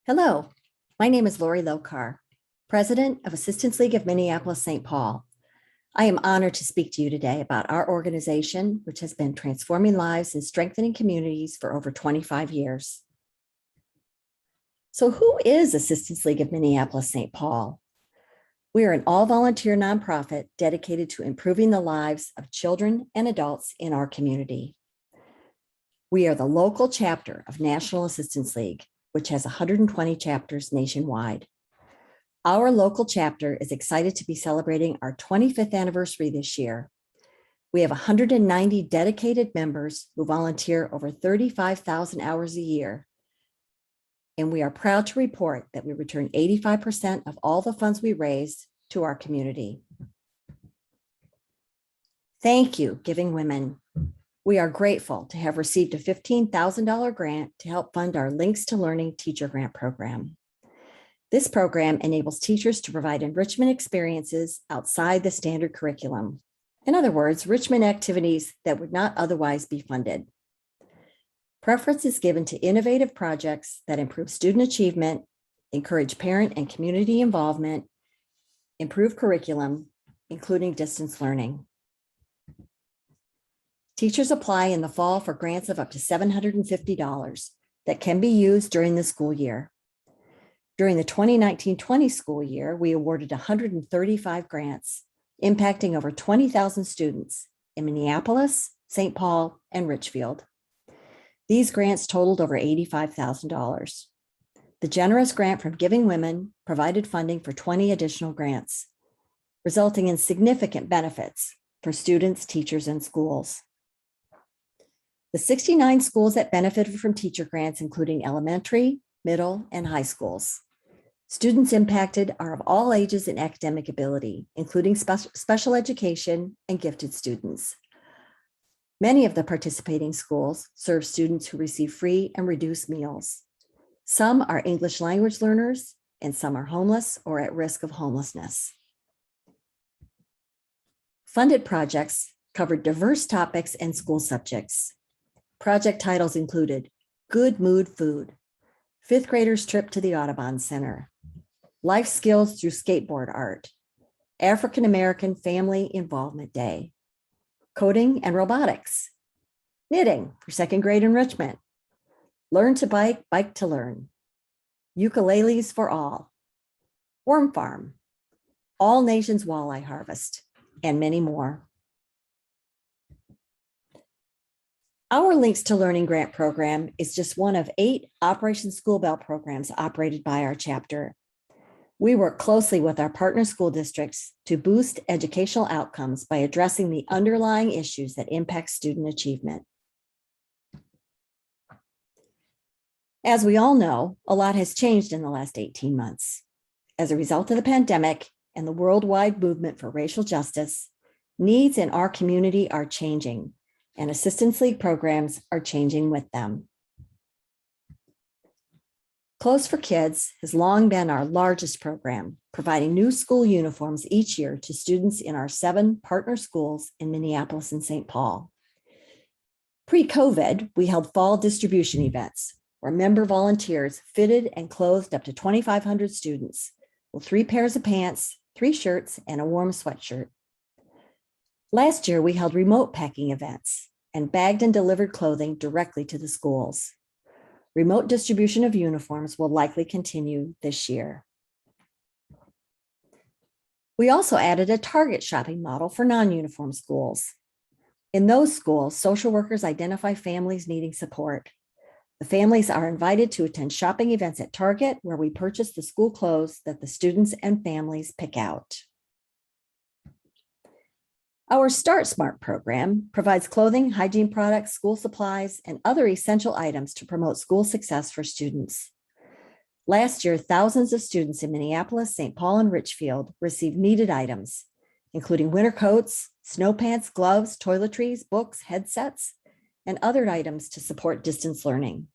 Hello, my name is Lori Lokar, President of Assistance League of Minneapolis-St. Paul. I am honored to speak to you today about our organization, which has been transforming lives and strengthening communities for over 25 years. So who is Assistance League of Minneapolis-St. Paul? We are an all-volunteer nonprofit dedicated to improving the lives of children and adults in our community. We are the local chapter of National Assistance League, which has 120 chapters nationwide. Our local chapter is excited to be celebrating our 25th anniversary this year. We have 190 dedicated members who volunteer over 35,000 hours a year. And we are proud to report that we return 85% of all the funds we raise to our community. Thank you, Giving WoMN. We are grateful to have received a $15,000 grant to help fund our Links to Learning Teacher Grant Program. This program enables teachers to provide enrichment experiences outside the standard curriculum. In other words, enrichment activities that would not otherwise be funded. Preference is given to innovative projects that improve student achievement, encourage parent and community involvement, improve curriculum, including distance learning. Teachers apply in the fall for grants of up to $750 that can be used during the school year. During the 2019-20 school year, we awarded 135 grants, impacting over 20,000 students in Minneapolis, St. Paul, and Richfield. These grants totaled over $85,000. The generous grant from Giving WoMN provided funding for 20 additional grants, resulting in significant benefits for students, teachers, and schools. The 69 schools that benefited from teacher grants, including elementary, middle, and high schools. Students impacted are of all ages and academic ability, including special education and gifted students. Many of the participating schools serve students who receive free and reduced meals. Some are English language learners, and some are homeless or at risk of homelessness. Funded projects covered diverse topics and school subjects. Project titles included Good Mood Food, Fifth Graders Trip to the Audubon Center, Life Skills Through Skateboard Art, African American Family Involvement Day, Coding and Robotics, Knitting for second grade enrichment, Learn to Bike, Bike to Learn, Ukuleles for All, Worm Farm, All Nations Walleye Harvest, and many more. Our Links to Learning grant program is just one of 8 Operation School Bell programs operated by our chapter. We work closely with our partner school districts to boost educational outcomes by addressing the underlying issues that impact student achievement. As we all know, a lot has changed in the last 18 months. As a result of the pandemic and the worldwide movement for racial justice, needs in our community are changing, and Assistance League programs are changing with them. Clothes for Kids has long been our largest program, providing new school uniforms each year to students in our 7 partner schools in Minneapolis and St. Paul. Pre-COVID, we held fall distribution events where member volunteers fitted and clothed up to 2,500 students with 3 pairs of pants, 3 shirts, and a warm sweatshirt. Last year, we held remote packing events and bagged and delivered clothing directly to the schools. Remote distribution of uniforms will likely continue this year. We also added a target shopping model for non-uniform schools. In those schools, social workers identify families needing support. The families are invited to attend shopping events at Target, where we purchase the school clothes that the students and families pick out. Our Start Smart program provides clothing, hygiene products, school supplies, and other essential items to promote school success for students. Last year, thousands of students in Minneapolis, St. Paul, and Richfield received needed items, including winter coats, snow pants, gloves, toiletries, books, headsets, and other items to support distance learning.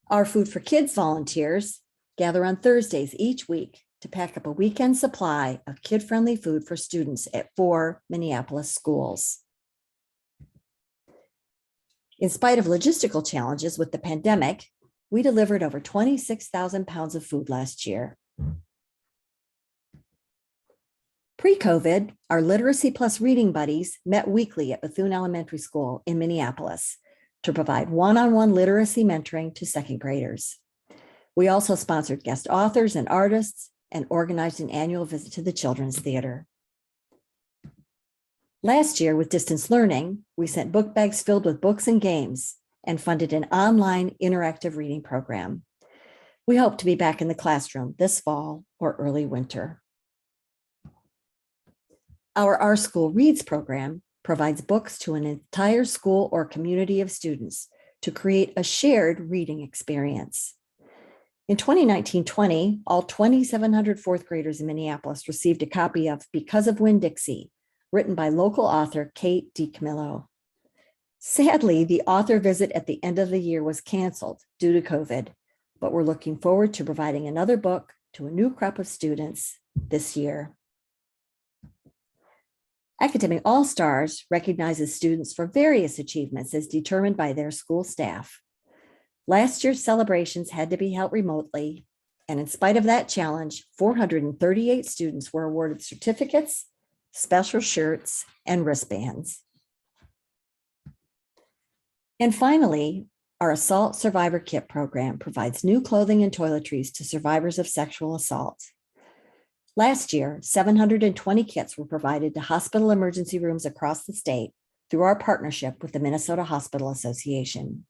Our Food for Kids volunteers gather on Thursdays each week to pack up a weekend supply of kid-friendly food for students at 4 Minneapolis schools. In spite of logistical challenges with the pandemic, We delivered over 26,000 pounds of food last year. Pre-COVID, our Literacy Plus Reading Buddies met weekly at Bethune Elementary School in Minneapolis to provide one-on-one literacy mentoring to second graders. We also sponsored guest authors and artists and organized an annual visit to the Children's Theater. Last year, with distance learning, we sent book bags filled with books and games and funded an online interactive reading program. We hope to be back in the classroom this fall or early winter. Our School Reads program provides books to an entire school or community of students to create a shared reading experience. In 2019-20, all 2,700 fourth graders in Minneapolis received a copy of Because of Winn-Dixie, written by local author Kate DiCamillo. Sadly, the author visit at the end of the year was canceled due to COVID, but we're looking forward to providing another book to a new crop of students this year. Academic All-Stars recognizes students for various achievements as determined by their school staff. Last year's celebrations had to be held remotely, and in spite of that challenge, 438 students were awarded certificates, special shirts, and wristbands. And finally, our Assault Survivor Kit program provides new clothing and toiletries to survivors of sexual assault. Last year, 720 kits were provided to hospital emergency rooms across the state through our partnership with the Minnesota Hospital Association.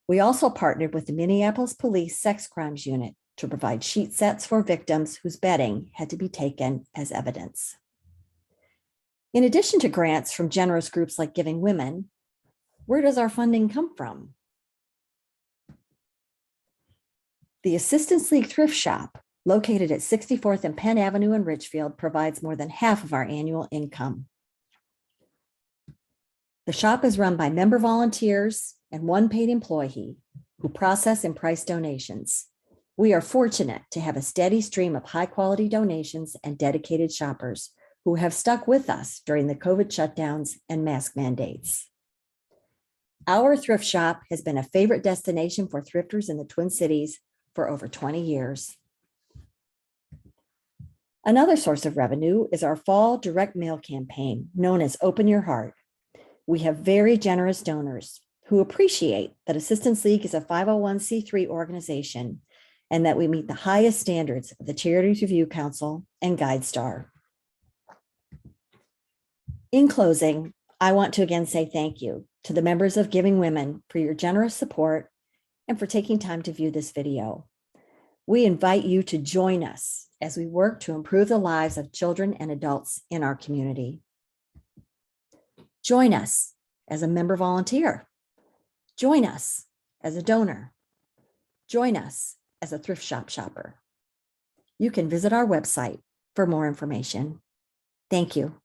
We also partnered with the Minneapolis Police Sex Crimes Unit to provide sheet sets for victims whose bedding had to be taken as evidence. In addition to grants from generous groups like Giving Women, where does our funding come from? The Assistance League Thrift Shop, located at 64th and Penn Avenue in Richfield, provides more than half of our annual income. The shop is run by member volunteers and one paid employee who process and price donations. We are fortunate to have a steady stream of high-quality donations and dedicated shoppers who have stuck with us during the COVID shutdowns and mask mandates. Our thrift shop has been a favorite destination for thrifters in the Twin Cities for over 20 years. Another source of revenue is our fall direct mail campaign known as Open Your Heart. We have very generous donors who appreciate that Assistance League is a 501c3 organization and that we meet the highest standards of the Charities Review Council and GuideStar. In closing, I want to again say thank you to the members of Giving Women for your generous support and for taking time to view this video. We invite you to join us as we work to improve the lives of children and adults in our community. Join us as a member volunteer. Join us as a donor. Join us as a thrift shop shopper. You can visit our website for more information. Thank you.